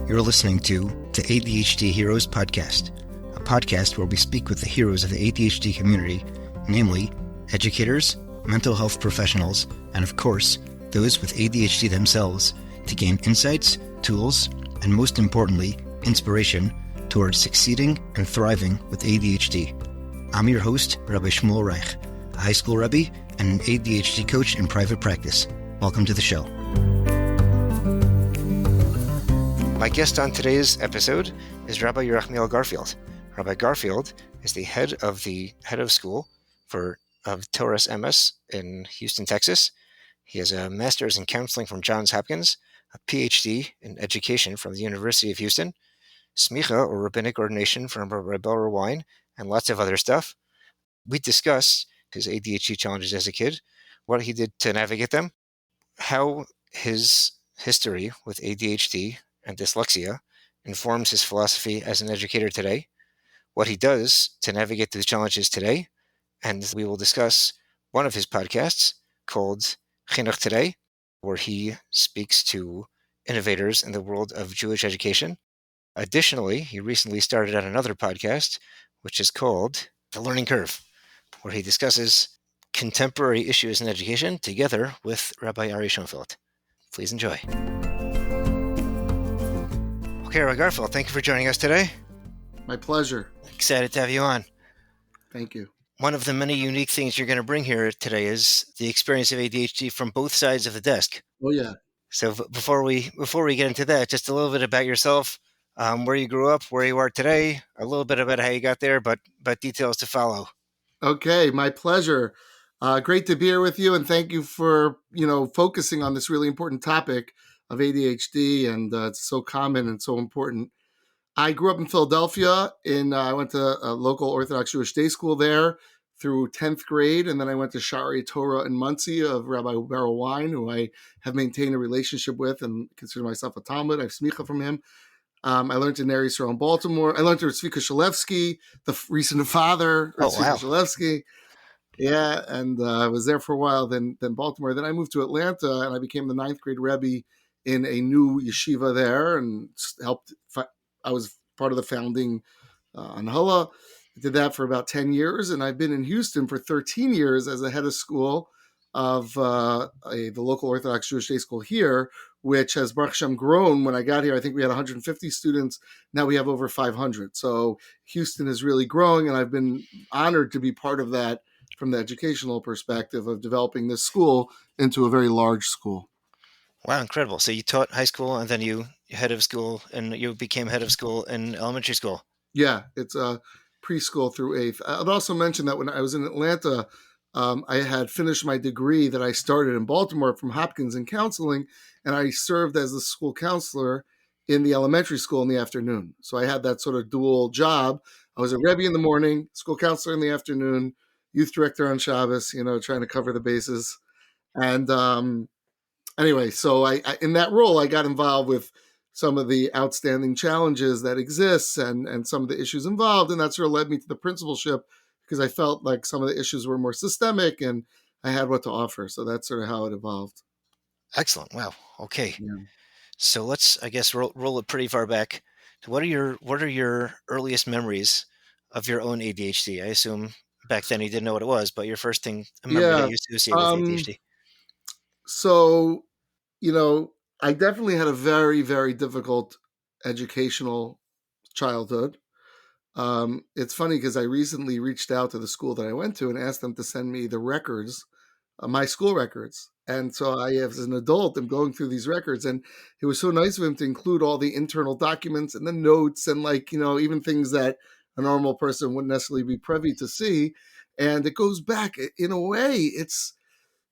You're listening to the ADHD Heroes Podcast, a podcast where we speak with the heroes of the ADHD community, namely educators, mental health professionals, and of course, those with ADHD themselves, to gain insights, tools, and most importantly, inspiration towards succeeding and thriving with ADHD. I'm your host, Rabbi Shmuel Reich, a high school Rebbe and an ADHD coach in private practice. Welcome to the show. My guest on today's episode is Rabbi Yerachmiel Garfield. Rabbi Garfield is the head of school of Torah's MS in Houston, Texas. He has a master's in counseling from Johns Hopkins, a PhD in education from the University of Houston, smicha or rabbinic ordination from Rabbi Wine, and lots of other stuff. We discuss his ADHD challenges as a kid, what he did to navigate them, how his history with ADHD and dyslexia informs his philosophy as an educator today, what he does to navigate these challenges today, and we will discuss one of his podcasts called Chinuch Today, where he speaks to innovators in the world of Jewish education. Additionally, he recently started on another podcast, which is called The Learning Curve, where he discusses contemporary issues in education together with Rabbi Ari Schoenfeld. Please enjoy. Okay, Rabbi Garfield, thank you for joining us today. My pleasure. Excited to have you on. Thank you. One of the many unique things you're going to bring here today is the experience of ADHD from both sides of the desk. Oh, yeah. So before we get into that, just a little bit about yourself, where you grew up, where you are today, a little bit about how you got there, but details to follow. Okay, my pleasure. Great to be here with you, and thank you for focusing on this really important topic of ADHD, and it's so common and so important. I grew up in Philadelphia. I went to a local Orthodox Jewish day school there through 10th grade, and then I went to Sha'arei Torah in Monsey of Rabbi Wine, who I have maintained a relationship with and consider myself a Talmud. I have smicha from him. I learned in Ner Yisrael in Baltimore. I learned with Tzvika Shalevsky, the recent father of Tzvika Shalevsky. Yeah, and I was there for a while, then Baltimore. Then I moved to Atlanta, and I became the 9th grade Rebbe in a new yeshiva there, and I was part of the founding Anhala. I did that for about 10 years, and I've been in Houston for 13 years as a head of school of the local Orthodox Jewish day school here, which has Baruch Hashem grown. When I got here, I think we had 150 students. Now we have over 500. So Houston is really growing, and I've been honored to be part of that from the educational perspective of developing this school into a very large school. Wow, incredible. So you taught high school, and then you head of school, and you became head of school in elementary school. Yeah, it's preschool through 8th. I'd also mention that when I was in Atlanta, I had finished my degree that I started in Baltimore from Hopkins in counseling, and I served as the school counselor in the elementary school in the afternoon. So I had that sort of dual job. I was a Rebbe in the morning, school counselor in the afternoon, youth director on Shabbos, trying to cover the bases. And anyway, so I in that role, I got involved with some of the outstanding challenges that exist and some of the issues involved. And that sort of led me to the principalship because I felt like some of the issues were more systemic and I had what to offer. So that's sort of how it evolved. Excellent. Wow. Okay. Yeah. So let's, I guess, roll it pretty far back. What are your earliest memories of your own ADHD? I assume back then you didn't know what it was, but your first thing memory that you associate with ADHD. So, I definitely had a very, very difficult educational childhood. It's funny because I recently reached out to the school that I went to and asked them to send me the records, my school records. And so I, as an adult, am going through these records. And it was so nice of him to include all the internal documents and the notes and even things that a normal person wouldn't necessarily be privy to see. And it goes back in a way,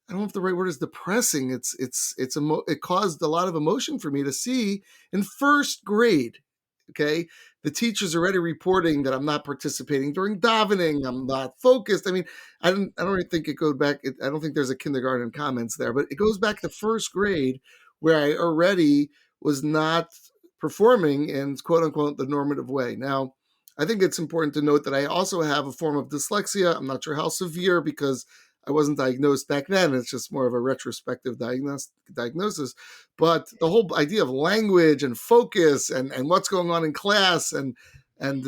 I don't know if the right word is depressing. It caused a lot of emotion for me to see in first grade. Okay, the teacher's already reporting that I'm not participating during davening. I'm not focused. I mean, I don't really think it goes back. I don't think there's a kindergarten comments there, but it goes back to first grade where I already was not performing in quote unquote the normative way. Now, I think it's important to note that I also have a form of dyslexia. I'm not sure how severe because I wasn't diagnosed back then. It's just more of a retrospective diagnosis. But the whole idea of language and focus and what's going on in class and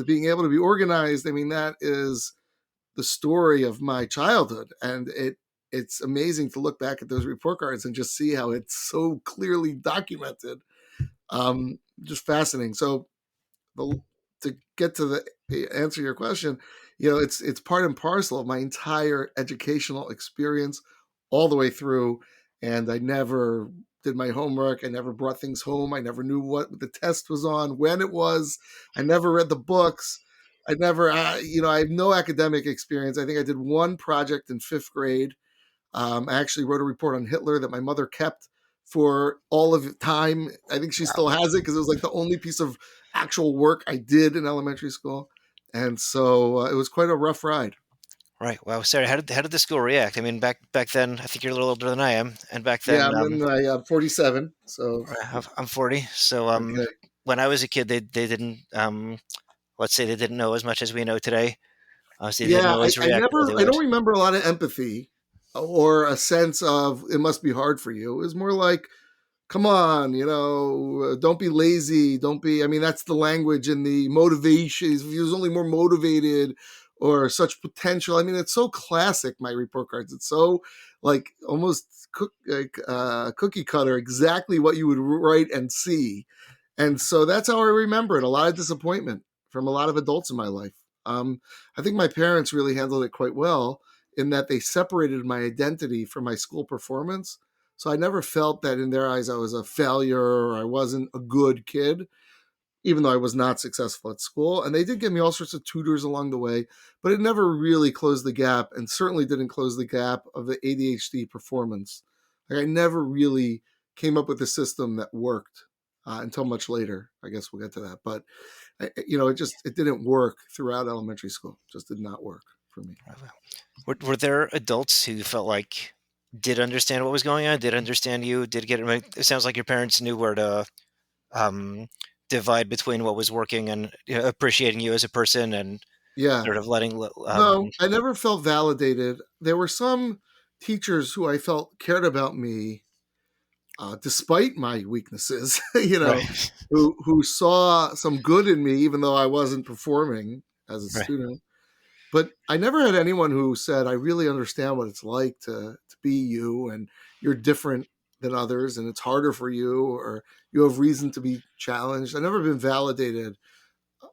being able to be organized, I mean, that is the story of my childhood. And it's amazing to look back at those report cards and just see how it's so clearly documented. Just fascinating. So the, to get to the answer your question, it's part and parcel of my entire educational experience all the way through. And I never did my homework. I never brought things home. I never knew what the test was on, when it was. I never read the books. I never, I have no academic experience. I think I did one project in fifth grade. I actually wrote a report on Hitler that my mother kept for all of time. I think she still has it because it was like the only piece of actual work I did in elementary school. And so it was quite a rough ride. Right. Wow. Sorry. How did the school react? I mean, back then, I think you're a little older than I am, and back Yeah, then, I'm in my 47. So, I'm 40. So, okay. when I was a kid, they didn't, let's say they didn't know as much as we know today. So they didn't Yeah, always I react the way never, they I would. don't remember a lot of empathy or a sense of it must be hard for you. It was more like, come on, don't be lazy. Don't be, I mean, that's the language and the motivation. If he was only more motivated or such potential. I mean, it's so classic, my report cards. It's so like almost cookie cutter, exactly what you would write and see. And so that's how I remember it. A lot of disappointment from a lot of adults in my life. I think my parents really handled it quite well in that they separated my identity from my school performance. So I never felt that in their eyes I was a failure or I wasn't a good kid, even though I was not successful at school. And they did give me all sorts of tutors along the way, but it never really closed the gap and certainly didn't close the gap of the ADHD performance. Like I never really came up with a system that worked until much later. I guess we'll get to that. But, it didn't work throughout elementary school. It just did not work for me. Were there adults who felt like did understand what was going on, did understand you, did get it? I mean, it sounds like your parents knew where to um, divide between what was working and appreciating you as a person and Yeah. sort of letting. No, I never felt validated. There were some teachers who I felt cared about me, despite my weaknesses, Right, who saw some good in me, even though I wasn't performing as a right. student. But I never had anyone who said, I really understand what it's like to be you and you're different than others and it's harder for you or you have reason to be challenged. I've never been validated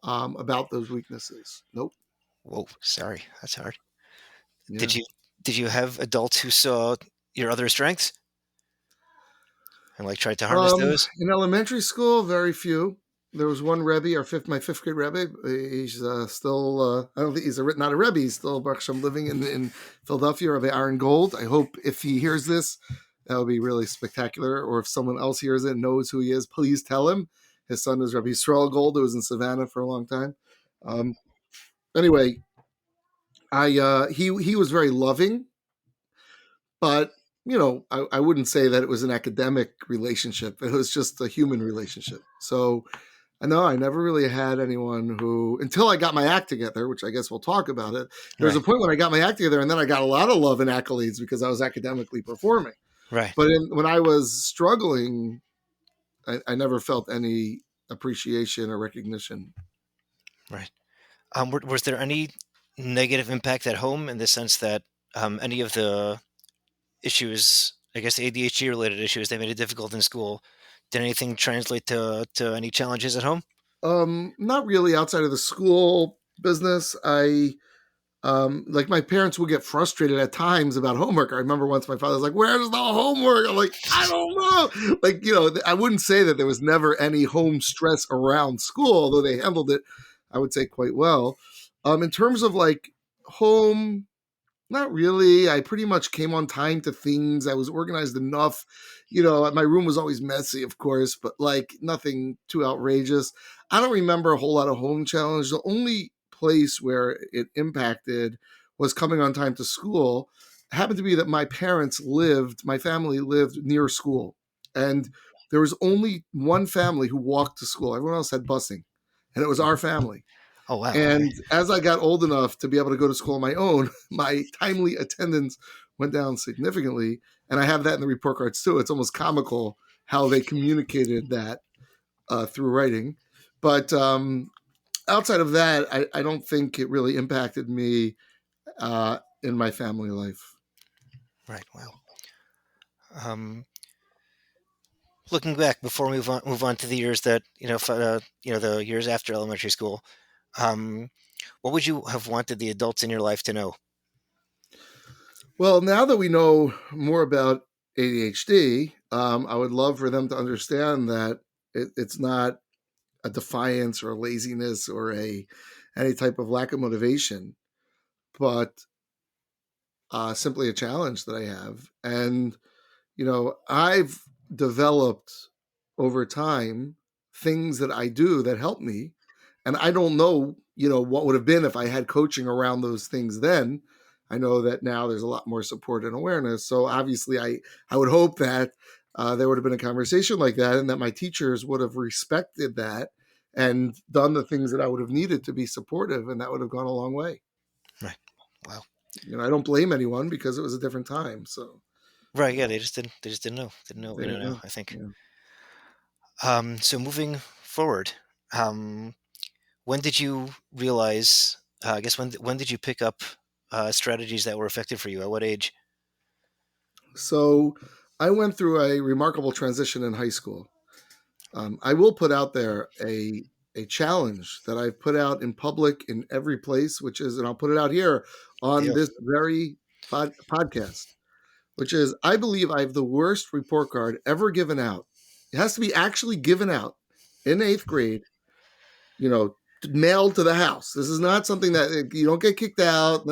about those weaknesses. Nope. Whoa, sorry, that's hard. Yeah. Did you did you have adults who saw your other strengths and like tried to harness those? In elementary school, very few. There was one Rebbe, my fifth grade Rebbe. He's still, I don't think not a Rebbe. He's still Baruch Hashem, living in Philadelphia, Rabbi Aaron Gold. I hope if he hears this, that would be really spectacular. Or if someone else hears it and knows who he is, please tell him. His son is Rabbi Yisrael Gold, who was in Savannah for a long time. Um, anyway, he was very loving, but I wouldn't say that it was an academic relationship. It was just a human relationship. So I know I never really had anyone who, until I got my act together, which I guess we'll talk about it. There was a Right, point when I got my act together, and then I got a lot of love and accolades because I was academically performing. right, But when I was struggling, I never felt any appreciation or recognition. right. Was there any negative impact at home in the sense that any of the issues, I guess the ADHD related issues, they made it difficult in school? Did anything translate to any challenges at home? Not really outside of the school business. Like my parents would get frustrated at times about homework. I remember once my father was like, "Where's the homework?" I'm like, "I don't know." Like, I wouldn't say that there was never any home stress around school, although they handled it, I would say, quite well. In terms of like home, not really. I pretty much came on time to things. I was organized enough. My room was always messy, of course, but like nothing too outrageous. I don't remember a whole lot of home challenge. The only place where it impacted was coming on time to school. It happened to be that my family lived near school. And there was only one family who walked to school. Everyone else had busing. And it was our family. Oh wow, okay. And as I got old enough to be able to go to school on my own, my timely attendance went down significantly. And I have that in the report cards too. It's almost comical how they communicated that through writing. But outside of that, I don't think it really impacted me in my family life. Right. Wow. Um, Looking back before we move on to the years that the years after elementary school, um, what would you have wanted the adults in your life to know? Well, now that we know more about ADHD, I would love for them to understand that it's not a defiance or a laziness or a any type of lack of motivation, but simply a challenge that I have. And I've developed over time things that I do that help me. And I don't know, what would have been if I had coaching around those things then. I know that now there's a lot more support and awareness. So obviously, I would hope that there would have been a conversation like that and that my teachers would have respected that and done the things that I would have needed to be supportive. And that would have gone a long way. Right. Wow. I don't blame anyone because it was a different time. So, Right. you Yeah. know, They just didn't know. Didn't know what they we know didn't now, know. I think. Yeah. So moving forward, um, when did you realize? I guess when did you pick up strategies that were effective for you? At what age? So I went through a remarkable transition in high school. I will put out there a challenge that I've put out in public in every place, which is, and I'll put it out here Good on deal. this very podcast, which is I believe I have the worst report card ever given out. It has to be actually given out in eighth grade, you know, mailed to the house. This is not something that you don't get kicked out.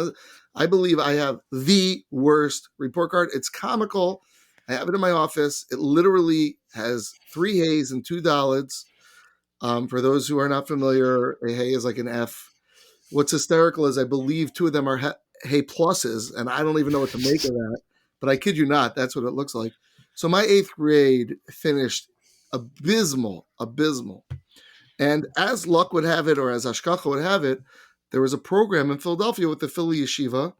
I believe I have the worst report card. It's comical. I have it in my office. It literally has 3 A's and 2 Dalids. For those who are not familiar, a Hey is like an F. What's hysterical is I believe 2 of them are Hey pluses, and I don't even know what to make of that. But I kid you not, that's what it looks like. So my eighth grade finished abysmal, abysmal. And as luck would have it, or as Ashkacha would have it, there was a program in Philadelphia with the Philly Yeshiva,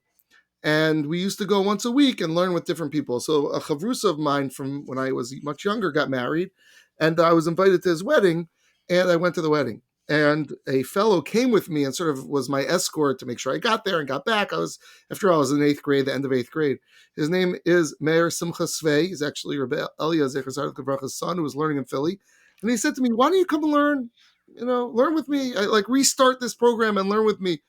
and we used to go once a week and learn with different people. So a chavrusa of mine from when I was much younger got married, and I was invited to his wedding, and I went to the wedding. And a fellow came with me and sort of was my escort to make sure I got there and got back. After all, I was in eighth grade, the end of eighth grade. His name is Meir Simcha Svei. He's actually Rabbi Elia Zecher Kavracha's son who was learning in Philly. And he said to me, "Why don't you come and learn? Learn with me. Like restart this program and learn with me."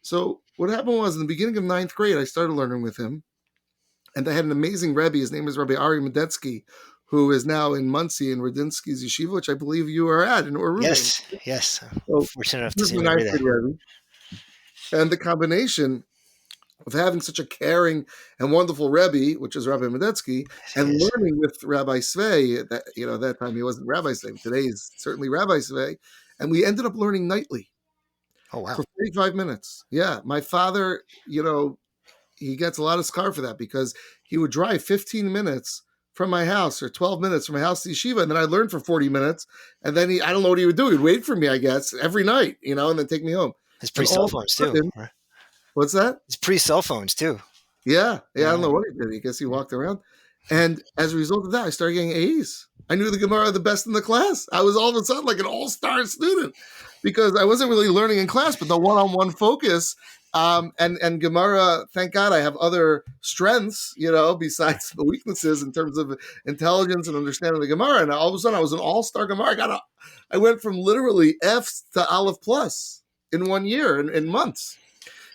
So what happened was in the beginning of ninth grade, I started learning with him. And I had an amazing Rebbe. His name is Rabbi Ari Medetsky, who is now in Muncie in Radinsky's yeshiva, which I believe you are at, and we're roommates. Yes. Yes. I'm So fortunate enough to this is see my him every ninth day. grade Rebbe. And the combination of having such a caring and wonderful Rebbe, which is Rabbi Medetsky, and He is. learning with Rabbi Svei, at that time he wasn't Rabbi Svei, today he's certainly Rabbi Svei, and we ended up learning nightly Oh wow. for 45 minutes. Yeah, my father, he gets a lot of scar for that because he would drive 15 minutes from my house or 12 minutes from my house to yeshiva. And then I learned for 40 minutes. And then I don't know what he would do. He'd wait for me, I guess, every night, and then take me home. It's And pre cell all of phones a too. sudden, Right? what's that? It's pre cell phones too. Yeah. Yeah. I don't Yeah. know what he did. I guess he walked around. And as a result of that, I started getting A's. I knew the Gemara the best in the class. I was all of a sudden like an all-star student because I wasn't really learning in class, but the one-on-one focus and Gemara, thank God I have other strengths, besides the weaknesses in terms of intelligence and understanding the Gemara. And all of a sudden I was an all-star Gemara. I went from literally F's to Aleph plus in 1 year, in months.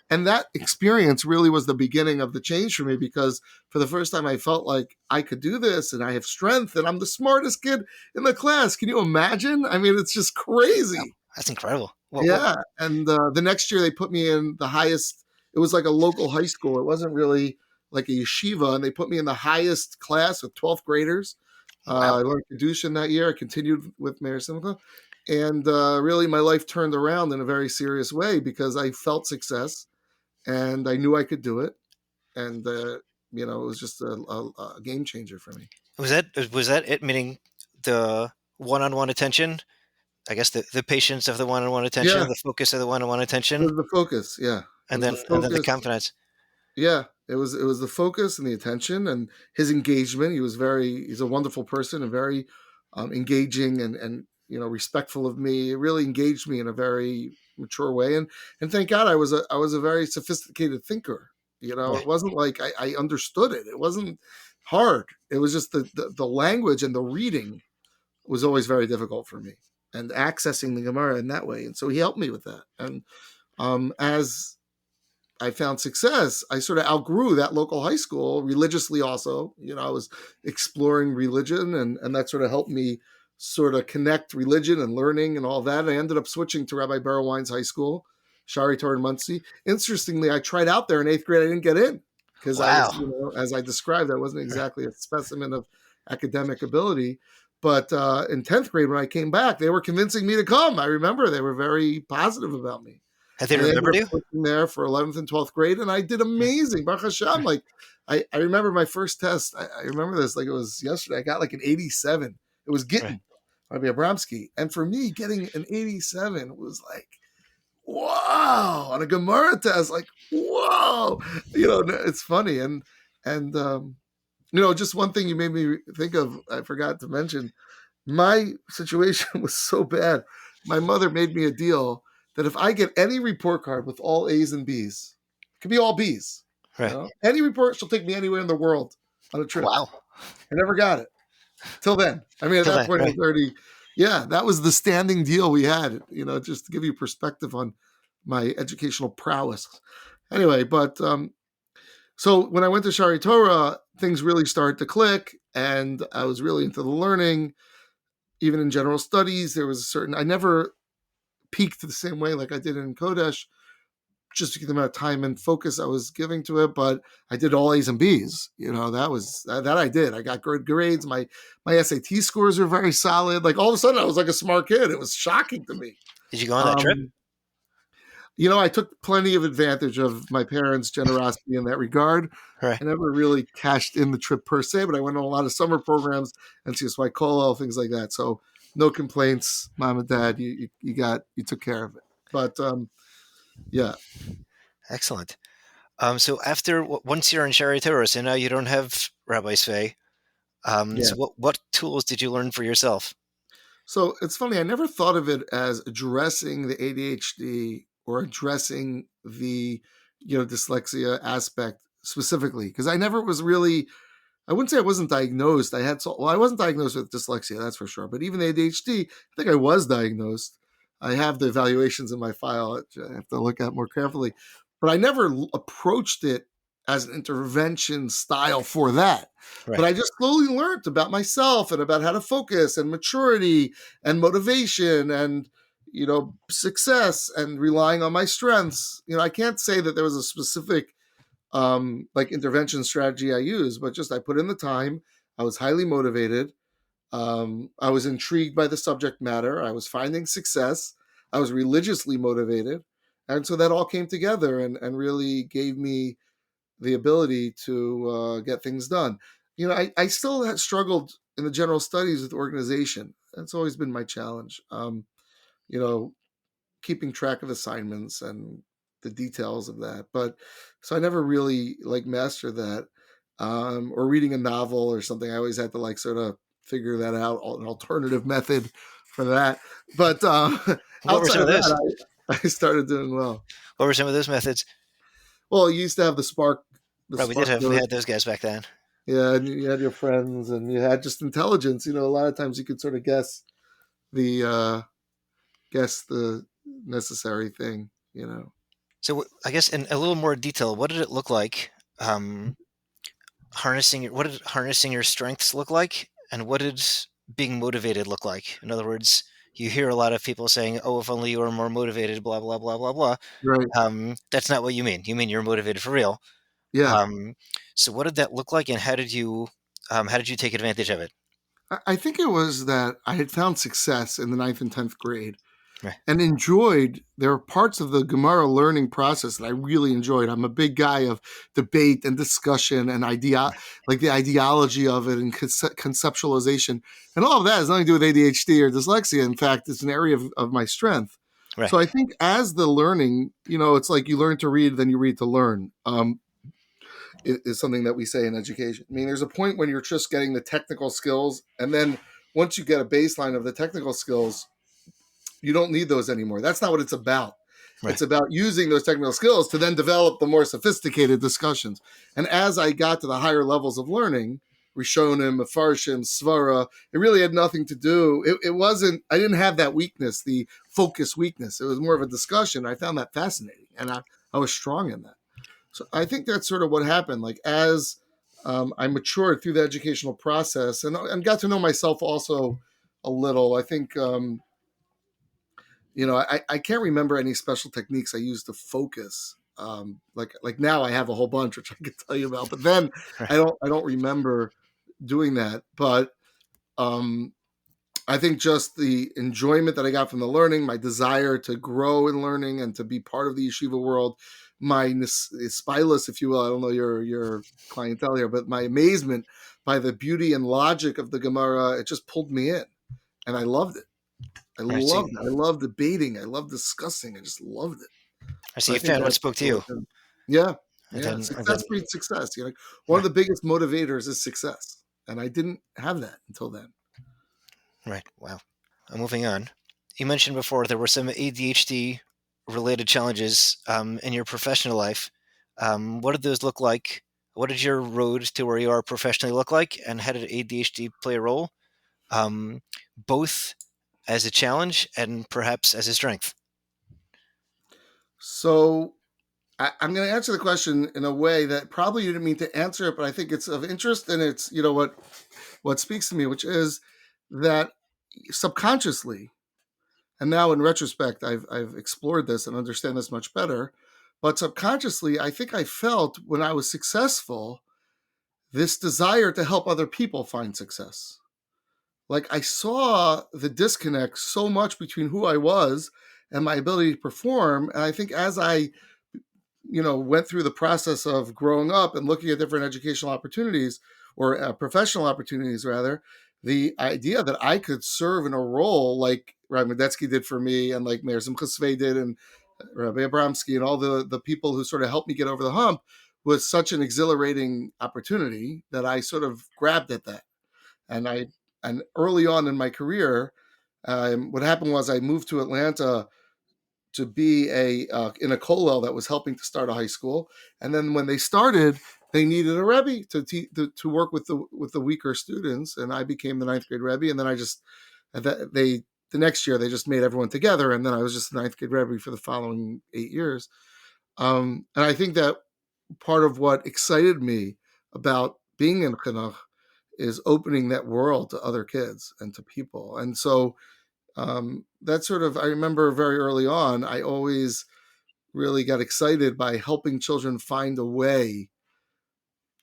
And that experience really was the beginning of the change for me because for the first time I felt like I could do this and I have strength and I'm the smartest kid in the class. Can you imagine? I mean, it's just Wow. crazy. That's incredible. What? Yeah. And the next year they put me in the highest, it was like a local high school. It wasn't really like a yeshiva. And they put me in the highest class with 12th graders. Wow. I learned Kedushin that year. I continued with Meir Simcha. And really my life turned around in a very serious way because I felt success and I knew I could do it. And, it was just a game changer for me. Was that it? Meaning the one-on-one attention? I guess the patience of the one-on-one attention, Yeah, the focus of the one-on-one it attention, was the focus. Yeah, it and was then the and then the focus. confidence. Yeah, It was the focus and the attention and his engagement. He's a wonderful person and very engaging and respectful of me. It really engaged me in a very mature way, and thank God I was a very sophisticated thinker. Right. It wasn't like I understood it. It wasn't hard. It was just the language and the reading was always very difficult for me, and accessing the Gemara in that way. And so he helped me with that. And as I found success, I sort of outgrew that local high school religiously also. I was exploring religion, and that sort of helped me sort of connect religion and learning and all that. I ended up switching to Rabbi Barrow High School, Shari Torah in Muncie. Interestingly, I tried out there in 8th grade. I didn't get in because I was, Wow. as I described, I wasn't exactly a specimen of academic ability. But in 10th grade, when I came back, they were convincing me to come. I remember they were very positive about me. Have they And I ended remembered up you? working there for 11th and 12th grade, and I did amazing. Baruch Hashem. Like, I remember my first test. I remember this like it was yesterday. I got like an 87. It was Right. Gittin, Rabbi Abramsky. And for me, getting an 87 was like, wow. On a Gemara test, like, whoa. It's funny. And just one thing you made me think of, I forgot to mention, my situation was so bad. My mother made me a deal that if I get any report card with all A's and B's, it could be all B's, Right. any report, she'll take me anywhere in the world on a trip. Wow. I never got it till then. I mean, at Till that then, point, I right. was already, yeah, that was the standing deal we had, just to give you perspective on my educational prowess. Anyway, but so when I went to Shari Torah, things really started to click, and I was really into the learning. Even in general studies, there was I never peaked the same way like I did in Kodesh, just because of the amount of time and focus I was giving to it. But I did all A's and B's. That I did. I got good grades. My SAT scores were very solid. Like all of a sudden, I was like a smart kid. It was shocking to me. Did you go on that trip? Um, I took plenty of advantage of my parents' generosity in that regard. Right. I never really cashed in the trip per se, but I went on a lot of summer programs, NCSY Colo, things like that. So no complaints, mom and dad. You took care of it. But yeah, Excellent. So once you're in Shari Torah, so now you don't have Rabbi Svei. yeah. So what tools did you learn for yourself? So it's funny. I never thought of it as addressing the ADHD or addressing the dyslexia aspect specifically, because I never was really. I wouldn't say I wasn't diagnosed. I wasn't diagnosed with dyslexia, that's for sure. But even the ADHD, I think I was diagnosed. I have the evaluations in my file. I have to look at more carefully. But I never approached it as an intervention style for that. But Right. I just slowly learned about myself and about how to focus and maturity and motivation and success and relying on my strengths. I can't say that there was a specific like intervention strategy I used, but just I put in the time. I was highly motivated. I was intrigued by the subject matter. I was finding success. I was religiously motivated. And so that all came together and really gave me the ability to get things done. I still had struggled in the general studies with organization. That's always been my challenge. You know, Keeping track of assignments and the details of that. But so I never really like mastered that. Or reading a novel or something. I always had to like sort of figure that out, an alternative method for that. But What were outside some of of those? that, I started doing well. What were some of those methods? Well, you used to have the Right, spark we notes. had those guys back then. Yeah, and you had your friends, and you had just intelligence. A lot of times you could sort of the guess the necessary thing. So I guess in a little more detail, what did it look like? What did harnessing your strengths look like, and what did being motivated look like? In other words, you hear a lot of people saying, "Oh, if only you were more motivated," blah blah blah blah blah. Right. That's not what you mean. You mean you're motivated for real. Yeah. Um, so what did that look like, and how did you take advantage of it? I think it was that I had found success in the ninth and 10th grade Right, and enjoyed. There are parts of the Gemara learning process that I really enjoyed. I'm a big guy of debate and discussion and like the ideology of it and conceptualization. And all of that has nothing to do with ADHD or dyslexia. In fact, it's an area of my strength. right, So I think as the learning, it's like you learn to read, then you read to learn. is something that we say in education. I mean, there's a point when you're just getting the technical skills, and then once you get a baseline of the technical skills, you don't need those anymore. That's not what it's about. Right. It's about using those technical skills to then develop the more sophisticated discussions. And as I got to the higher levels of learning, Rishonim, Mefarshim, Svara, it really had nothing to do. It wasn't, I didn't have that weakness, the focus weakness. It was more of a discussion. I found that fascinating, and I was strong in that. So I think that's sort of what happened. Like as I matured through the educational process and got to know myself also a little, I think I can't remember any special techniques I used to focus. Like now I have a whole bunch which I could tell you about, but then Right. I don't remember doing that. But I think just the enjoyment that I got from the learning, my desire to grow in learning and to be part of the yeshiva world, my spilus, if you will, I don't know your clientele here, but my amazement by the beauty and logic of the Gemara, it just pulled me in, and I loved it. I Right. So, loved it. I loved debating. I loved discussing. I just loved it. so And I you think found what that's spoke to what you, yeah, and yeah. then, and Success then, breeds success. One of right, the biggest motivators is success, and I didn't have that until then. right. Wow. Moving on. You mentioned before there were some ADHD related challenges in your professional life. What did those look like? What did your road to where you are professionally look like? And how did ADHD play a role, both as a challenge and perhaps as a strength? So I'm going to answer the question in a way that probably you didn't mean to answer it, but I think it's of interest, and it's what speaks to me, which is that subconsciously, and now in retrospect, I've explored this and understand this much better. But subconsciously, I think I felt when I was successful this desire to help other people find success. Like I saw the disconnect so much between who I was and my ability to perform. And I think as I went through the process of growing up and looking at different educational opportunities or professional opportunities rather, the idea that I could serve in a role like Rabbi Medetsky did for me and like Mayor Simcha Svei did and Rabbi Abramsky and all the people who sort of helped me get over the hump was such an exhilarating opportunity that I sort of grabbed at that. And early on in my career, what happened was I moved to Atlanta to be in a kollel that was helping to start a high school. And then when they started, they needed a rebbe to work with the weaker students, and I became the ninth grade rebbe. And then the next year they just made everyone together, and then I was just the ninth grade rebbe for the following 8 years. And I think that part of what excited me about being in chinuch is opening that world to other kids and to people. And so that sort of, I remember very early on, I always really got excited by helping children find a way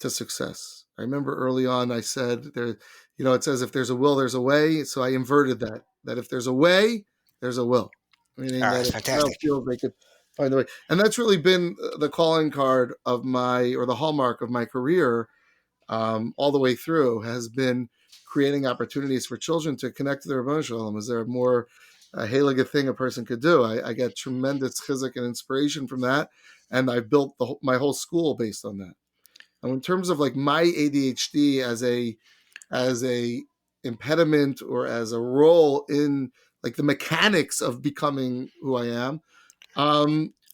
to success. I remember early on, I said, it says if there's a will, there's a way. So I inverted that if there's a way, there's a will, meaning Ah, that that's if a child fantastic. feels they could find a way. And that's really been the calling card of or the hallmark of my career all the way through has been creating opportunities for children to connect to their emotional. Is there more heilige thing a person could do? I get tremendous chizuk and inspiration from that, and I've built my whole school based on that. And in terms of like my ADHD as a impediment or as a role in like the mechanics of becoming who I am,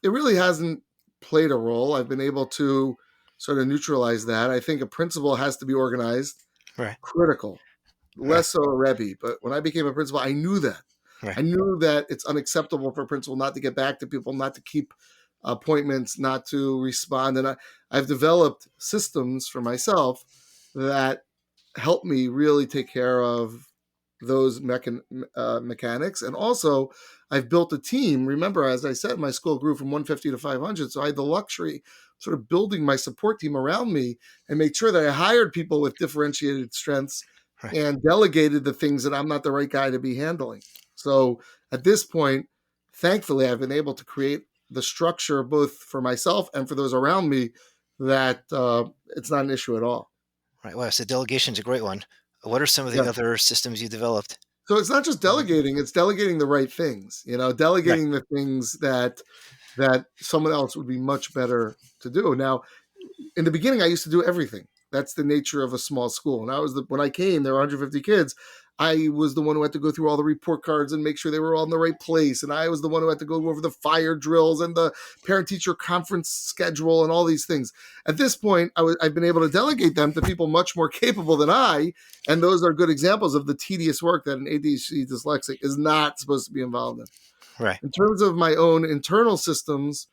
it really hasn't played a role. I've been able to sort of neutralize that. I think a principal has to be organized, Right, critical, right, less so a Rebbe. But when I became a principal, I knew that. right, I knew that it's unacceptable for a principal not to get back to people, not to keep appointments, not to respond. And I've developed systems for myself that help me really take care of those mechanics. And also, I've built a team. Remember, as I said, my school grew from 150 to 500. So I had the luxury sort of building my support team around me and made sure that I hired people with differentiated strengths right, and delegated the things that I'm not the right guy to be handling. So at this point, thankfully, I've been able to create the structure both for myself and for those around me that it's not an issue at all. right. Wow. So delegation's a great one. What are some of the Yeah. other systems you developed? So it's not just delegating; it's delegating the right things. Right, Delegating the things that someone else would be much better to do. Now, in the beginning, I used to do everything. That's the nature of a small school. And when I came, there were 150 kids. I was the one who had to go through all the report cards and make sure they were all in the right place. And I was the one who had to go over the fire drills and the parent-teacher conference schedule and all these things. At this point, I've been able to delegate them to people much more capable than I. And those are good examples of the tedious work that an ADHD dyslexic is not supposed to be involved in. Right. In terms of my own internal systems,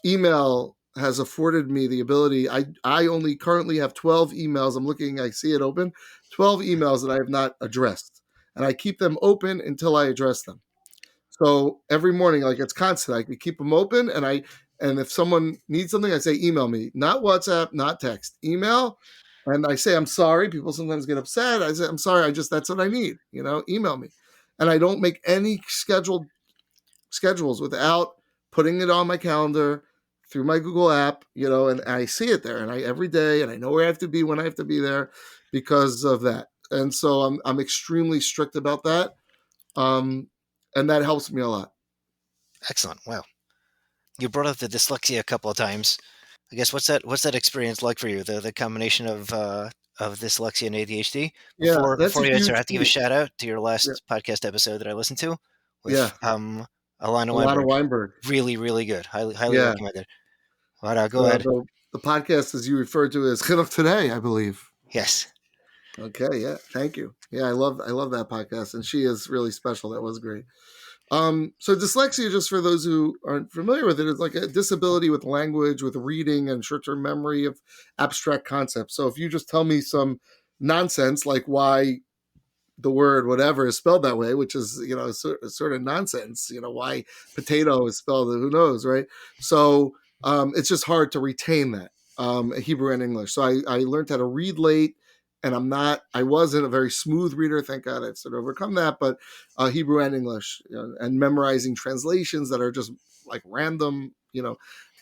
email has afforded me the ability. I only currently have 12 emails. I'm looking, I see it open, 12 emails that I have not addressed. And I keep them open until I address them. So every morning, like it's constant, I can keep them open. And if someone needs something, I say, email me, not WhatsApp, not text, email. And I say, I'm sorry. People sometimes get upset. I say, I'm sorry. That's what I need, email me. And I don't make any schedules without putting it on my calendar through my Google app, and I see it there, and every day, and I know where I have to be when I have to be there because of that. And so I'm extremely strict about that, and that helps me a lot. Excellent. Wow. You brought up the dyslexia a couple of times. I guess what's that experience like for you? The combination of dyslexia and ADHD. Yeah, that's Before a you answer, huge I have to give a piece. shout out to your Yeah, last podcast episode that I listened to yeah, with Alana a lot of Weinberg. Weinberg. Really, really good. Highly Yeah, recommended. But go ahead. the podcast, as you referred to, is Chinuch Today, I believe. Yes. Okay, yeah, thank you. Yeah, I love that podcast, and she is really special. That was great. So dyslexia, just for those who aren't familiar with it, is like a disability with language, with reading, and short-term memory of abstract concepts. So if you just tell me some nonsense, like why the word whatever is spelled that way, which is, sort of nonsense, why potato is spelled, who knows, right? So it's just hard to retain that, Hebrew and English. So I learned how to read late, and I wasn't a very smooth reader. Thank God I've sort of overcome that, but Hebrew and English, and memorizing translations that are just like random,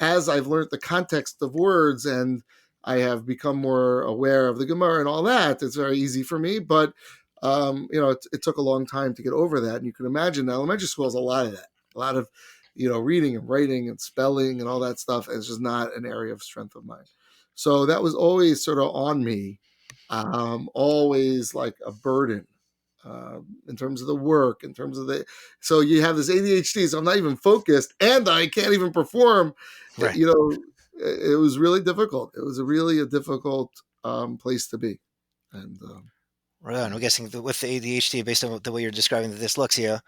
as I've learned the context of words and I have become more aware of the Gemara and all that, it's very easy for me, but it took a long time to get over that. And you can imagine elementary school has a lot of that, a lot of, reading and writing and spelling and all that stuff. It's just not an area of strength of mine. So that was always sort of on me, always like a burden, in terms of the work, in terms of so you have this ADHD, so I'm not even focused and I can't even perform. Right. It was really difficult. It was a difficult place to be. And, Right on. I'm guessing with the ADHD, based on the way you're describing the dyslexia,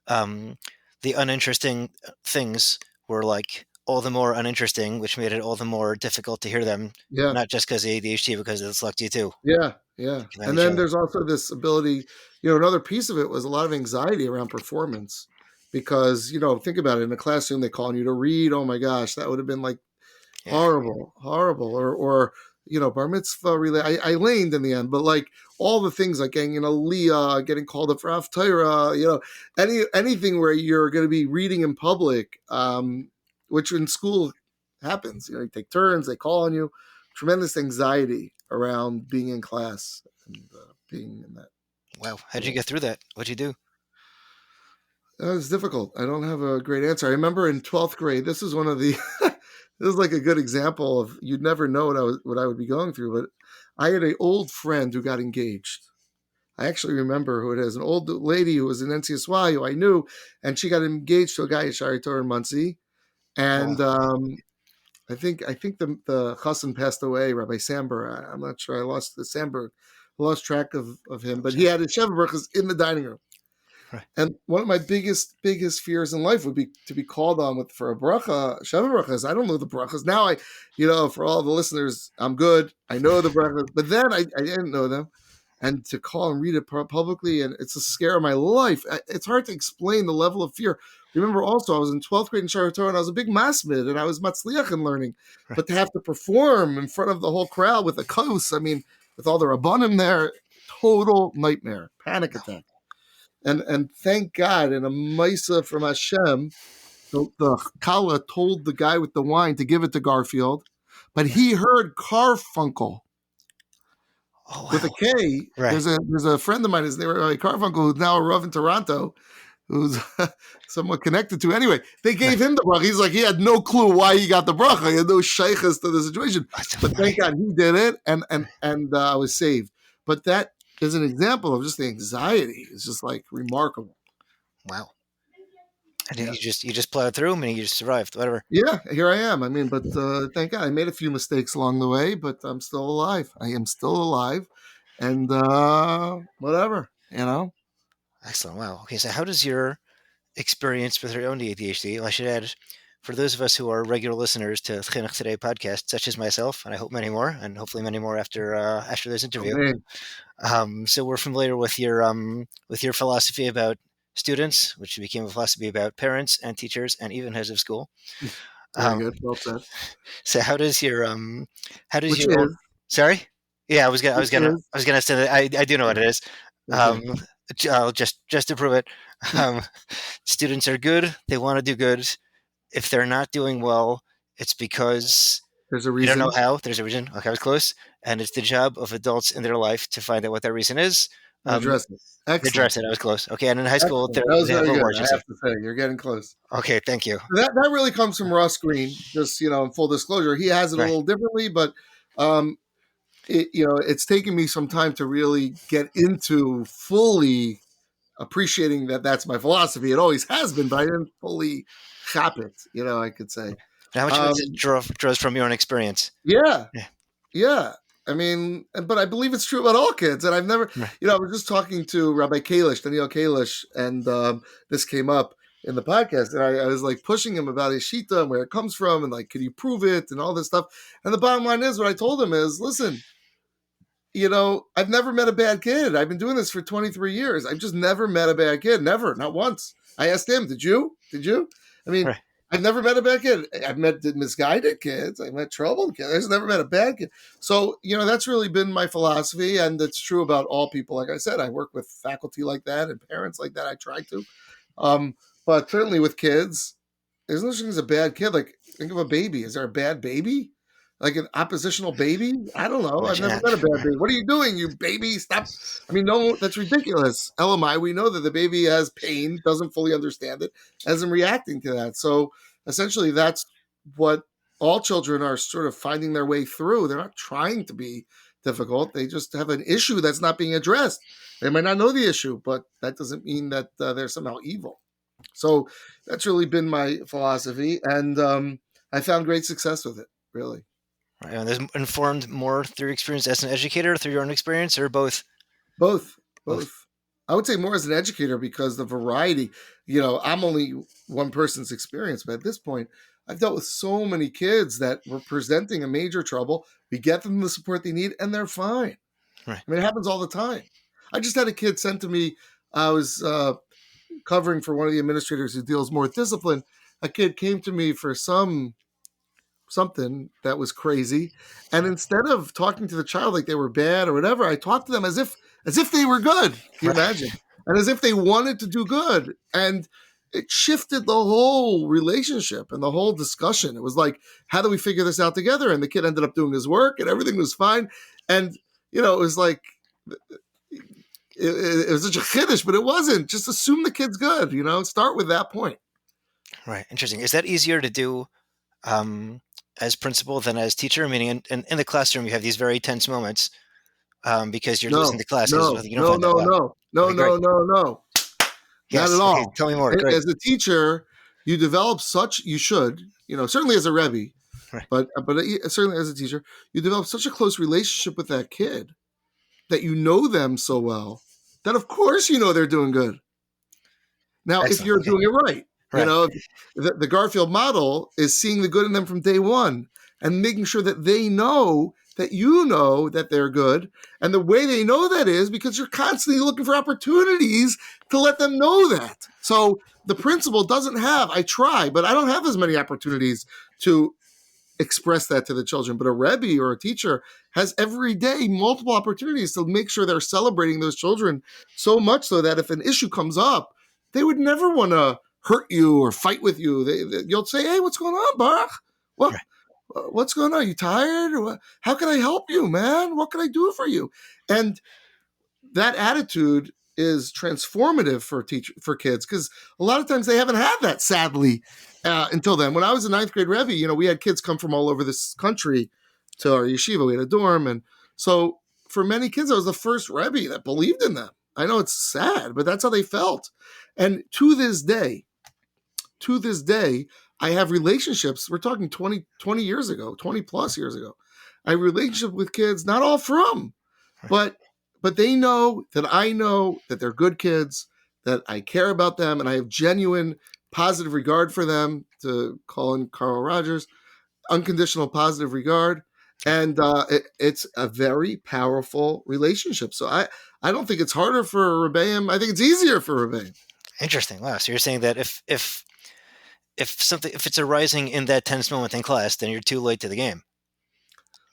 the uninteresting things were like all the more uninteresting, which made it all the more difficult to hear them. yeah. Not just because of ADHD, because of dyslexia too. Yeah, yeah. And then there's also this ability, another piece of it was a lot of anxiety around performance because, think about it, in a classroom, they call on you to read. Oh my gosh, that would have been like horrible. Or bar mitzvah relay. I laned in the end, but like all the things like getting an aliyah, getting called up for haftarah, anything where you're going to be reading in public, which in school happens. You take turns, they call on you. Tremendous anxiety around being in class and being in that. Wow. How'd you get through that? What'd you do? It was difficult. I don't have a great answer. I remember in 12th grade, this is one of the, this is like a good example of, you'd never know what I would be going through, but I had an old friend who got engaged. I actually remember who it is, an old lady who was in NCSY who I knew, and she got engaged to a guy at Shari Torah in Muncie. And I think the Chassan passed away, Rabbi Sandberg. I'm not sure. I lost track of him, but he had his Sheva Brachas in the dining room. Right. And one of my biggest fears in life would be to be called on for a bracha, Sheva Brachas. I don't know the brachas. Now for all the listeners, I'm good. I know the brachas, but then I didn't know them. And to call and read it publicly, and it's a scare of my life. It's hard to explain the level of fear. Remember also, I was in 12th grade in Shari Torah, and I was a big masmid, and I was matzliach in learning. Right. But to have to perform in front of the whole crowd with a kos, with all the rabbanim there, total nightmare, panic attack. And thank God, in a maisa from Hashem, the Kala told the guy with the wine to give it to Garfield, but he heard Carfunkel. Oh, wow. With a K. Right. There's a friend of mine, his name Rabbi Garfield, who's now a Rav in Toronto, who's somewhat connected to. Anyway, they gave him the bracha. He's like, he had no clue why he got the bracha. He had no shaykhs to the situation. But thank God he did it, and I was saved. But that is an example of just the anxiety. It's just like remarkable. Wow. And Yeah. you just plowed through them and you just survived, whatever. Yeah, here I am. I mean, but thank God I made a few mistakes along the way, but I'm still alive. I am still alive, and whatever, Excellent. Wow. Okay, so how does your experience with your own ADHD? Well, I should add, for those of us who are regular listeners to Chinuch Today podcast, such as myself, and I hope many more, and hopefully many more after this interview. So we're familiar with your philosophy about students, which became a philosophy about parents and teachers and even heads of school. Very good. Well said. So how does your Which your own, is sorry? Yeah, I was gonna say that I do know what it is. okay. Just to prove it, students are good. They want to do good. If they're not doing well, it's because There's a you reason. don't know how. There's a reason. Okay, I was close. And it's the job of adults in their life to find out what that reason is. Address it. Excellent. Address it. I was close. Okay, and in high school, Excellent. That was they have a very little good. more I agency. have to say, you're getting close. Okay, thank you. That really comes from Ross Green. Just in full disclosure, he has it a little differently, but it's taken me some time to really get into fully appreciating that that's my philosophy. It always has been, but I didn't fully chop it. I could say. How much of it draws from your own experience? Yeah. I mean, but I believe it's true about all kids. And I've never, I was just talking to Rabbi Daniel Kalish, and this came up in the podcast. And I was like pushing him about his shita and where it comes from, and like, can you prove it and all this stuff. And the bottom line is, what I told him is, listen, I've never met a bad kid. I've been doing this for 23 years. I've just never met a bad kid. Never, not once. I asked him, did you? I mean, I've never met a bad kid. I've met misguided kids. I've met troubled kids. I've just never met a bad kid. So, that's really been my philosophy. And it's true about all people. Like I said, I work with faculty like that and parents like that. I try to. But certainly with kids, there's no such thing as a bad kid. Like, think of a baby. Is there a bad baby? Like an oppositional baby? I don't know. I've never met a bad baby. What are you doing, you baby? Stop. I mean, no, that's ridiculous. LMI, we know that the baby has pain, doesn't fully understand it, as I'm reacting to that. So essentially, that's what all children are sort of finding their way through. They're not trying to be difficult. They just have an issue that's not being addressed. They might not know the issue, but that doesn't mean that they're somehow evil. So that's really been my philosophy. And I found great success with it, really. Right. And there's informed more through your experience as an educator, through your own experience, or both? Both. I would say more as an educator because the variety, I'm only one person's experience, but at this point, I've dealt with so many kids that were presenting a major trouble. We get them the support they need, and they're fine. Right. I mean, it happens all the time. I just had a kid sent to me. I was covering for one of the administrators who deals more with discipline. A kid came to me for something that was crazy, and instead of talking to the child like they were bad or whatever, I talked to them as if they were good. Can you imagine? And as if they wanted to do good, and it shifted the whole relationship and the whole discussion. It was like, how do we figure this out together? And the kid ended up doing his work, and everything was fine. And it was like it was such a chiddush, but it wasn't. Just assume the kid's good. Start with that point. Right. Interesting. Is that easier to do as principal than as teacher? Meaning, in the classroom, you have these very tense moments because you're losing the class. No. Yes. Not at all. Okay, tell me more. Great. As a teacher, you develop you should, certainly as a Rebbe, right. but certainly as a teacher, you develop such a close relationship with that kid that you know them so well that of course they're doing good. Now, if you're doing it right. The Garfield model is seeing the good in them from day one and making sure that they know that that they're good. And the way they know that is because you're constantly looking for opportunities to let them know that. So the principal doesn't have, I try, but I don't have as many opportunities to express that to the children. But a Rebbe or a teacher has every day multiple opportunities to make sure they're celebrating those children so much so that if an issue comes up, they would never want to hurt you or fight with you. You'll say, hey, what's going on, Baruch? What's going on? You tired? Or how can I help you, man? What can I do for you? And that attitude is transformative for kids, because a lot of times they haven't had that, sadly, until then. When I was a ninth grade Rebbe, we had kids come from all over this country to our yeshiva. We had a dorm, and so for many kids, I was the first Rebbe that believed in them. I know it's sad, but that's how they felt. And to this day, I have relationships. We're talking 20 years ago, 20 plus years ago. I have a relationship with kids, not all from, but they know that I know that they're good kids, that I care about them, and I have genuine positive regard for them, to call in Carl Rogers, unconditional positive regard. And it's a very powerful relationship. So I don't think it's harder for Rebbeim. I think it's easier for Rebbeim. Interesting. Wow. So you're saying that if it's arising in that tense moment in class, then you're too late to the game.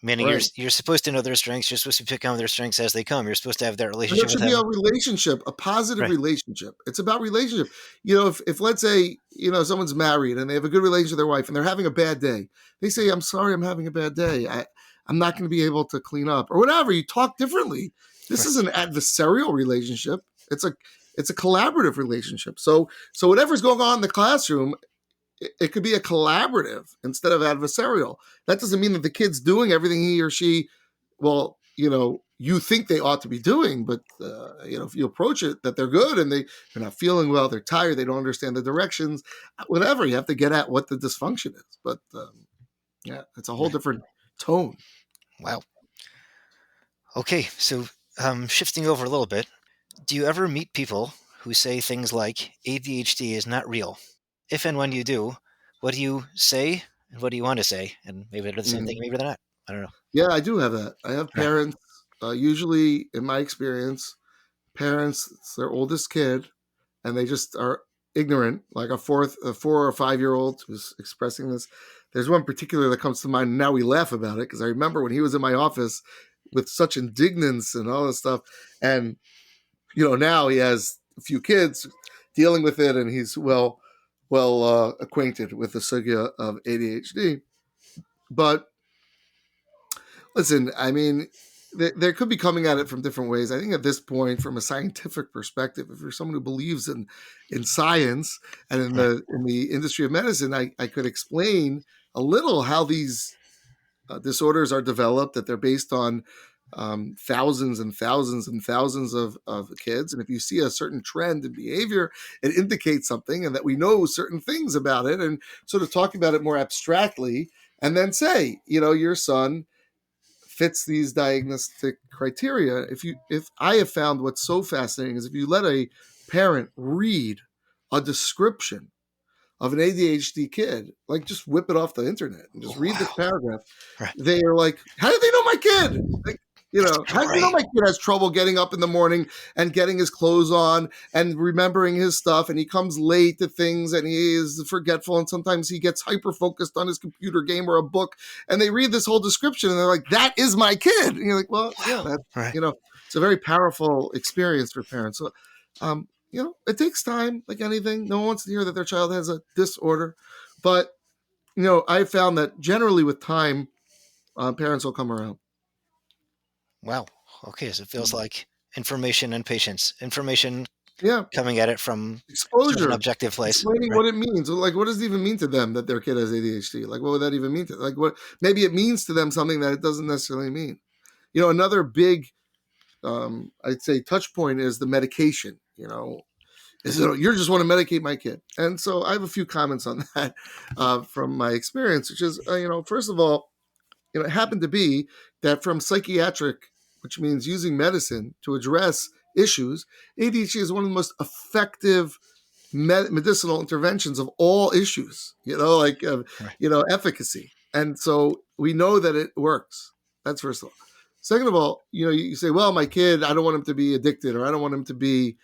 Meaning Right. you're supposed to know their strengths. You're supposed to pick on their strengths as they come. You're supposed to have that relationship It should with be them. a relationship, a positive Right. relationship. It's about relationship. If let's say, someone's married and they have a good relationship with their wife and they're having a bad day, they say, "I'm sorry, I'm having a bad day. I'm not going to be able to clean up," or whatever. You talk differently. This is an adversarial relationship. It's a collaborative relationship. So whatever's going on in the classroom, it could be a collaborative instead of adversarial. That doesn't mean that the kid's doing everything he or she, you think they ought to be doing, but if you approach it that they're good and they're not feeling well, they're tired, they don't understand the directions, whatever, you have to get at what the dysfunction is. But it's a whole different tone. Wow. Okay, so shifting over a little bit, do you ever meet people who say things like ADHD is not real? If and when you do, what do you say and what do you want to say? And maybe they're the same thing, maybe they're not. I don't know. Yeah, I do have that. I have Right. parents, usually in my experience, parents, it's their oldest kid, and they just are ignorant, like a 4 or 5 year old who's expressing this. There's one particular that comes to mind. And now we laugh about it because I remember when he was in my office with such indignance and all this stuff. And, now he has a few kids dealing with it, and he's well acquainted with the sugya of ADHD. But listen, I mean, there could be coming at it from different ways. I think at this point, from a scientific perspective, if you're someone who believes in science and in the industry of medicine, I could explain a little how these disorders are developed, that they're based on thousands and thousands and thousands of kids. And if you see a certain trend in behavior, it indicates something, and that we know certain things about it, and sort of talk about it more abstractly, and then say, your son fits these diagnostic criteria. If I have found what's so fascinating is if you let a parent read a description of an ADHD kid, like just whip it off the internet and just read this paragraph, Right. they are like, how did they know my kid? Like, how do you know my kid has trouble getting up in the morning and getting his clothes on and remembering his stuff, and he comes late to things and he is forgetful, and sometimes he gets hyper focused on his computer game or a book, and they read this whole description and they're like, that is my kid. And you're like, well, yeah, that's, Right. It's a very powerful experience for parents. So, it takes time, like anything. No one wants to hear that their child has a disorder, but I've found that generally with time, parents will come around. Wow. Okay, so it feels like information and patience. Information Yeah, coming at it from exposure, sort of an objective place. explaining what it means. Like, what does it even mean to them that their kid has ADHD? Like, what would that even mean to them? Like, what maybe it means to them something that it doesn't necessarily mean. Another big, I'd say, touch point is the medication. Is you just want to medicate my kid, and so I have a few comments on that from my experience, which is, first of all, it happened to be that from psychiatric, which means using medicine to address issues, ADHD is one of the most effective medicinal interventions of all issues, efficacy. And so we know that it works. That's first of all. Second of all, you say, well, my kid, I don't want him to be addicted, or I don't want him to be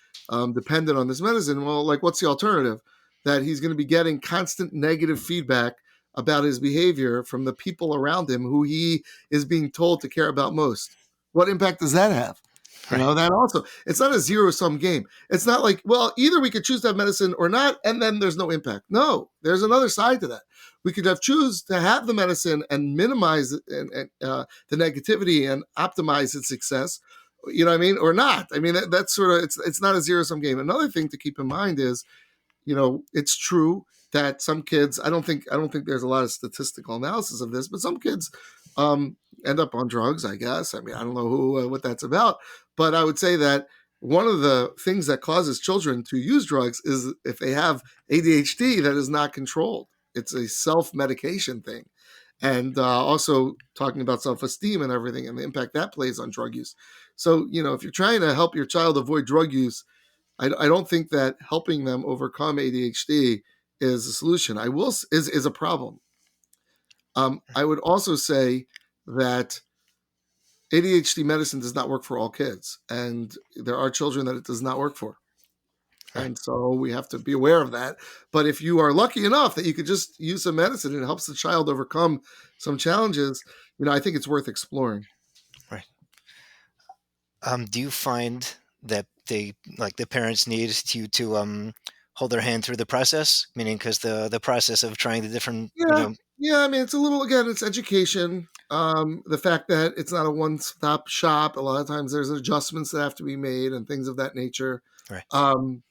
dependent on this medicine. Well, like, what's the alternative? That he's going to be getting constant negative feedback about his behavior from the people around him who he is being told to care about most. What impact does that have? That also, it's not a zero-sum game. It's not like, well, either we could choose to have medicine or not, and then there's no impact. No, there's another side to that. We could choose to have the medicine and minimize the negativity and optimize its success, you know what I mean, or not. I mean, that's sort of, it's not a zero sum game. Another thing to keep in mind is, it's true that some kids, I don't think there's a lot of statistical analysis of this, but some kids um, end up on drugs, I guess. I mean, I don't know what that's about, but I would say that one of the things that causes children to use drugs is if they have ADHD that is not controlled. It's a self-medication thing. And also talking about self-esteem and everything and the impact that plays on drug use. So, if you're trying to help your child avoid drug use, I don't think that helping them overcome ADHD is a solution. Is a problem. I would also say that ADHD medicine does not work for all kids, and there are children that it does not work for. Right. And so we have to be aware of that. But if you are lucky enough that you could just use some medicine and it helps the child overcome some challenges, I think it's worth exploring. Right. Do you find that the parents need you to hold their hand through the process? Meaning, because the process of trying the different, Yeah. Yeah. I mean, it's a little, again, it's education. The fact that it's not a one stop shop. A lot of times there's adjustments that have to be made and things of that nature. right, Um,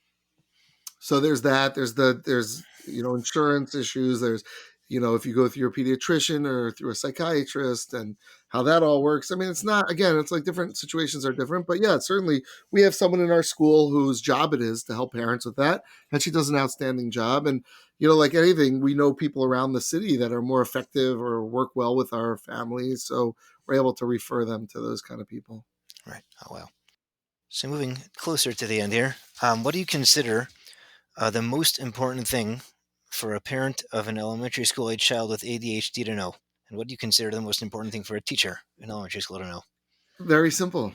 so there's that. There's insurance issues. There's if you go through your pediatrician or through a psychiatrist and how that all works. I mean, it's not, again, it's like different situations are different, but yeah, certainly we have someone in our school whose job it is to help parents with that, and she does an outstanding job. And like anything, we know people around the city that are more effective or work well with our families, so we're able to refer them to those kind of people. right. Oh wow. So moving closer to the end here, what do you consider the most important thing for a parent of an elementary school age child with ADHD to know? And what do you consider the most important thing for a teacher in elementary school to know? Very simple.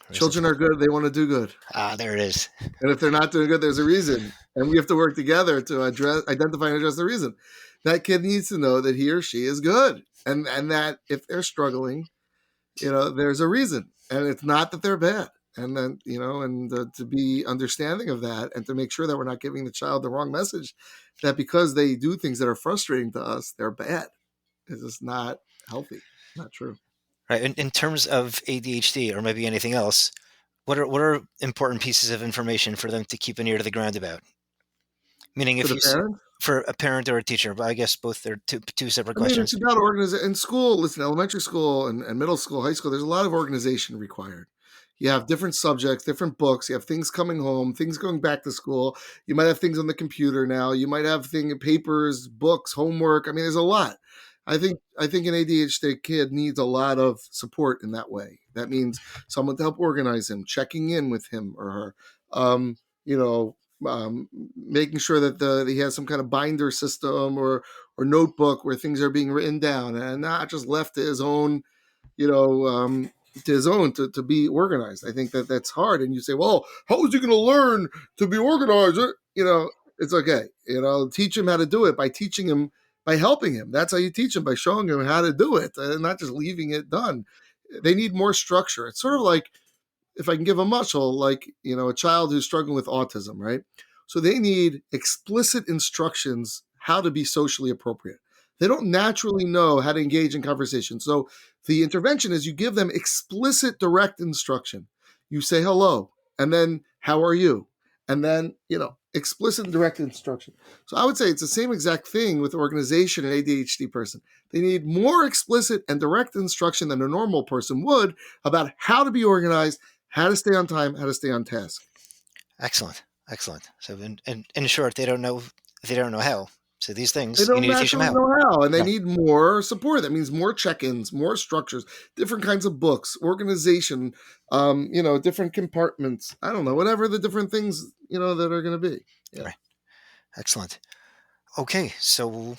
Very Children simple. are good, they want to do good. There it is. And if they're not doing good, there's a reason. And we have to work together to identify and address the reason. That kid needs to know that he or she is good. And that if they're struggling, there's a reason. And it's not that they're bad. And then, to be understanding of that and to make sure that we're not giving the child the wrong message that because they do things that are frustrating to us, they're bad. It's just not healthy. Not true. Right. In terms of ADHD or maybe anything else, what are important pieces of information for them to keep an ear to the ground about? Meaning, For if the you see, parents, for a parent or a teacher, but I guess both are two separate I mean, it's questions. about organization in school. Listen, elementary school and middle school, high school, there's a lot of organization required. You have different subjects, different books. You have things coming home, things going back to school. You might have things on the computer now. You might have papers, books, homework. I mean, there's a lot. I think an ADHD kid needs a lot of support in that way. That means someone to help organize him, checking in with him or her. You know, making sure that he has some kind of binder system or notebook where things are being written down and not just left to his own, you know, to be organized. I think that's hard. And you say, well, how is he going to learn to be organized? It's okay. Teach him how to do it by teaching him, by helping him. That's how you teach him, by showing him how to do it and not just leaving it done. They need more structure. It's sort of like, if I can give a muscle, like, a child who's struggling with autism, right? So they need explicit instructions how to be socially appropriate. They don't naturally know how to engage in conversation. So the intervention is you give them explicit direct instruction. You say hello, and then how are you? And then, explicit and direct instruction. So I would say it's the same exact thing with organization and ADHD person. They need more explicit and direct instruction than a normal person would about how to be organized, how to stay on time, how to stay on task. Excellent, excellent. So in short, they don't know how. So these They things you don't need to teach them naturally how. know how, and they No, need more support. That means more check-ins, more structures, different kinds of books, organization, different compartments. I don't know, whatever the different things, that are going to be. Yeah. right. Excellent. Okay, so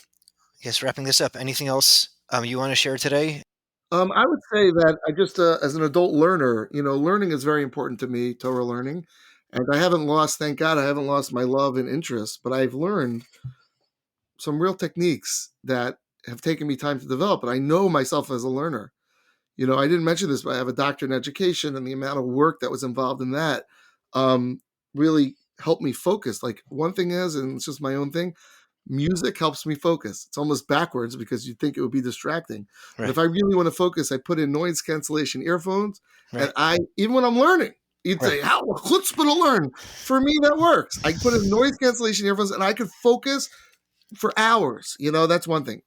I guess wrapping this up. Anything else you want to share today? I would say that I just, as an adult learner, learning is very important to me, Torah learning. And I haven't lost, thank God, I haven't lost my love and interest, but I've learned some real techniques that have taken me time to develop. And I know myself as a learner. I didn't mention this, but I have a doctorate in education, and the amount of work that was involved in that um, really helped me focus. Like one thing is, and it's just my own thing, Music helps me focus. It's almost backwards because you'd think it would be distracting. But if Right. I really want to focus, I put in noise cancellation earphones. And Right. even when I'm learning, you'd Right. say, how chutzpah to learn. For me, that works. I put in noise cancellation earphones and I could focus for hours. That's one thing.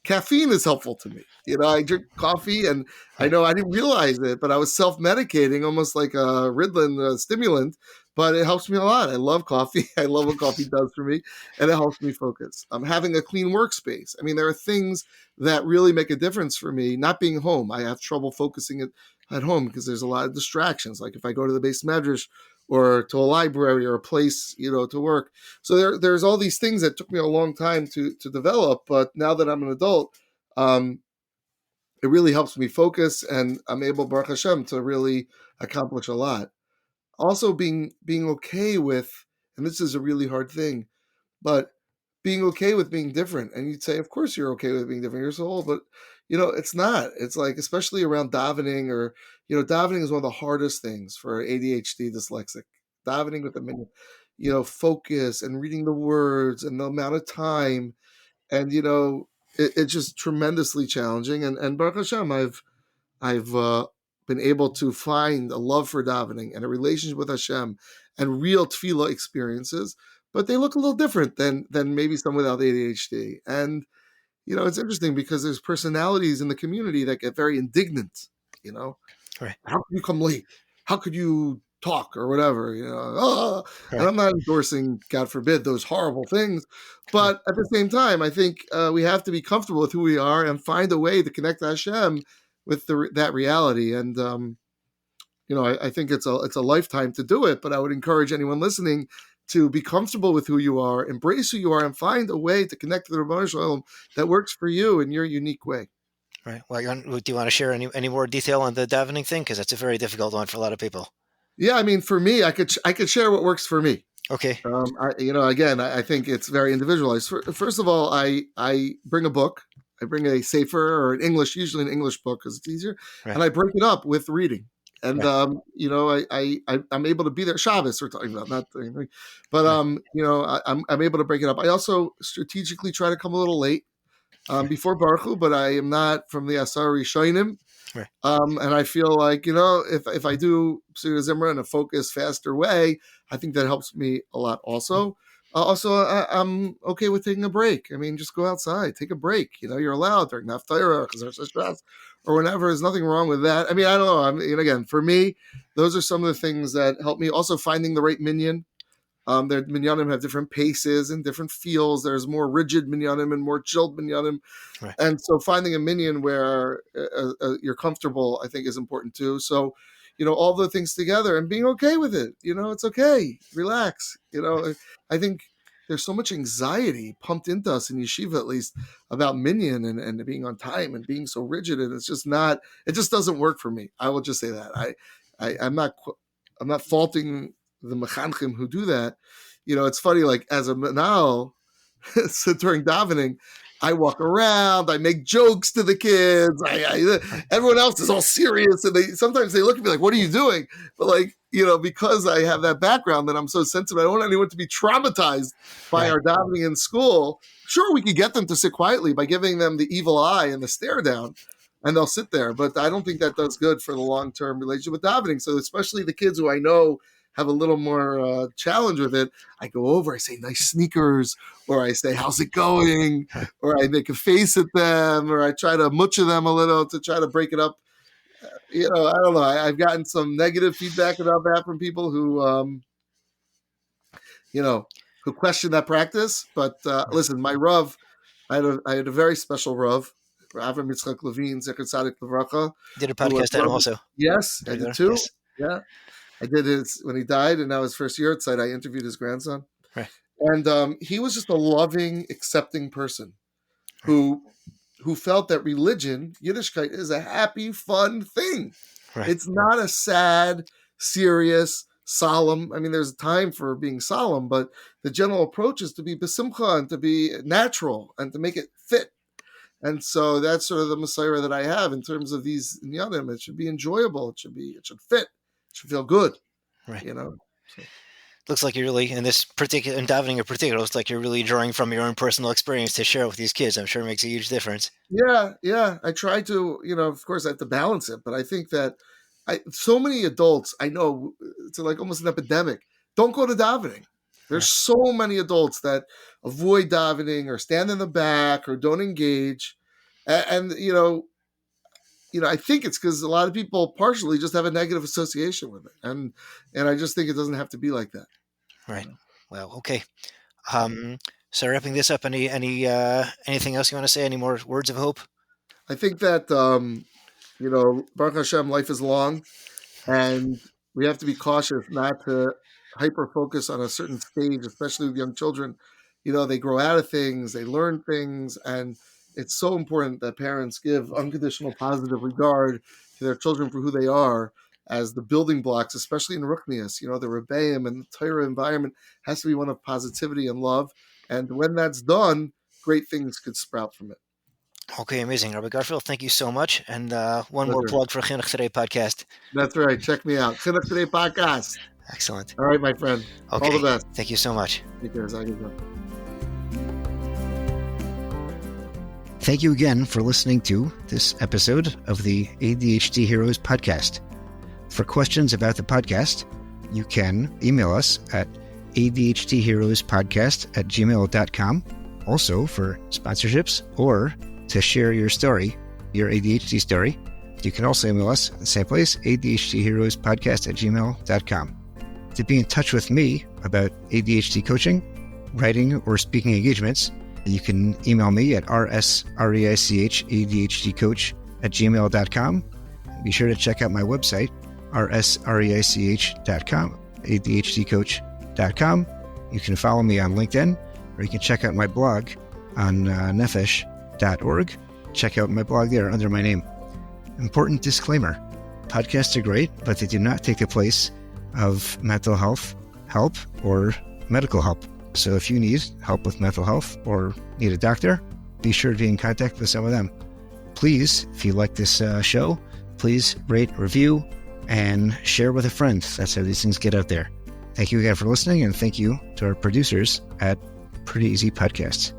Caffeine is helpful to me. I drink coffee, and I Right. know I didn't realize it, but I was self-medicating, almost like a Ritalin stimulant. But it helps me a lot. I love coffee. I love what coffee does for me, and it helps me focus. Having a clean workspace. I mean, there are things that really make a difference for me. Not being home, I have trouble focusing at home because there's a lot of distractions. Like if I go to the base medrash or to a library or a place, to work. So there's all these things that took me a long time to develop, but now that I'm an adult, it really helps me focus, and I'm able, Baruch Hashem, to really accomplish a lot. Also, being okay with, and this is a really hard thing, but being okay with being different. And you'd say, of course you're okay with being different. You're so old, but it's not. It's like, especially around davening, or davening is one of the hardest things for ADHD dyslexic. Davening with the minute, focus and reading the words and the amount of time, and it's just tremendously challenging. And Baruch Hashem, I've been able to find a love for davening and a relationship with Hashem and real tefillah experiences, but they look a little different than maybe some without ADHD. And it's interesting because there's personalities in the community that get very indignant. You know, Right. how could you come late? How could you talk or whatever? And Right. I'm not endorsing, God forbid, those horrible things, Right. but at the same time, I think we have to be comfortable with who we are and find a way to connect to Hashem with that reality. And I think it's a lifetime to do it. But I would encourage anyone listening to be comfortable with who you are, embrace who you are, and find a way to connect to the Rebbeinu Shalom that works for you in your unique way. Right. Well, do you want to share any more detail on the davening thing? Because that's a very difficult one for a lot of people. Yeah, I mean, for me, I could share what works for me. Okay. Again, I think it's very individualized. First of all, I bring a book. I bring a sefer, or usually an English book because it's easier, Right. and I break it up with reading. And Right. I'm able to be there. Shabbos we're talking about, not anything, but I'm able to break it up. I also strategically try to come a little late Right. before Baruch Hu, but I am not from the Asar Rishonim. Right. And I feel like, if I do Pseudo Zimra in a focused, faster way, I think that helps me a lot also. I'm okay with taking a break. I mean, just go outside, take a break. You're allowed during Haftarah or whenever. There's nothing wrong with that. I mean, I don't know. Again, for me, those are some of the things that help me. Also, finding the right minyan. Their minyanim have different paces and different feels. There's more rigid minyanim and more chilled minyanim. Right. And so finding a minyan where you're comfortable, I think, is important too. So, all the things together and being okay with it. It's okay. Relax. I think there's so much anxiety pumped into us in yeshiva, at least, about minyan and being on time and being so rigid. And it's just not, it just doesn't work for me. I will just say that. I'm not faulting the mechanchim who do that. It's funny, like as a manal, so during davening, I walk around, I make jokes to the kids. Everyone else is all serious, and sometimes they look at me like, "What are you doing?" But because I have that background that I'm so sensitive, I don't want anyone to be traumatized by Right. our davening in school. Sure, we could get them to sit quietly by giving them the evil eye and the stare down, and they'll sit there. But I don't think that does good for the long-term relationship with davening. So especially the kids who I know have a little more challenge with it, I go over, I say nice sneakers, or I say how's it going, or I make a face at them, or I try to mutcha them a little to try to break it up. I don't know. I've gotten some negative feedback about that from people who question that practice. But listen, my Rav, I had a very special Rav, Avram Yitzchak Levine, Zecher Tzadik Levracha, Did a who was podcast on him also. Yes, I did too. Yes. Yeah. I did when he died, and now his first year at site, I interviewed his grandson. Right. And he was just a loving, accepting person Right. who felt that religion, Yiddishkeit, is a happy, fun thing. Right. It's not a sad, serious, solemn. I mean, there's a time for being solemn, but the general approach is to be besimcha and to be natural and to make it fit. And so that's sort of the Messiah that I have in terms of these inyanim. It should be enjoyable. It should fit. It should feel good. Right. So. looks like you're really in davening in particular. Looks like you're really drawing from your own personal experience to share with these kids. I'm sure it makes a huge difference. Yeah. I try to, of course, I have to balance it, but I think that so many adults I know, it's like almost an epidemic. Don't go to davening. There's so many adults that avoid davening or stand in the back or don't engage, and I think it's because a lot of people partially just have a negative association with it, and I just think it doesn't have to be like that. Right. Well, okay. So wrapping this up, anything else you want to say? Any more words of hope? I think that Baruch Hashem, life is long, and we have to be cautious not to hyper focus on a certain stage, especially with young children. They grow out of things, they learn things, and it's so important that parents give unconditional positive regard to their children for who they are as the building blocks, especially in Ruchnius. The Rebbeim and the Torah environment has to be one of positivity and love. And when that's done, great things could sprout from it. Okay, amazing. Rabbi Garfield, thank you so much. And one more plug for Chinuch Today podcast. That's right. Check me out. Chinuch Today podcast. Excellent. All right, my friend. Okay. All the best. Thank you so much. Take care. Thank you again for listening to this episode of the ADHD Heroes podcast. For questions about the podcast, you can email us at adhdheroespodcast@gmail.com. Also, for sponsorships or to share your story, your ADHD story, you can also email us at the same place, adhdheroespodcast@gmail.com. To be in touch with me about ADHD coaching, writing, or speaking engagements, you can email me at rsreichadhdcoach@gmail.com. Be sure to check out my website, rsreich.com, adhdcoach.com. You can follow me on LinkedIn, or you can check out my blog on nefesh.org. Check out my blog there under my name. Important disclaimer: podcasts are great, but they do not take the place of mental health help or medical help. So if you need help with mental health or need a doctor, be sure to be in contact with some of them. Please, if you like this show, please rate, review, and share with a friend. That's how these things get out there. Thank you again for listening, and thank you to our producers at Pretty Easy Podcasts.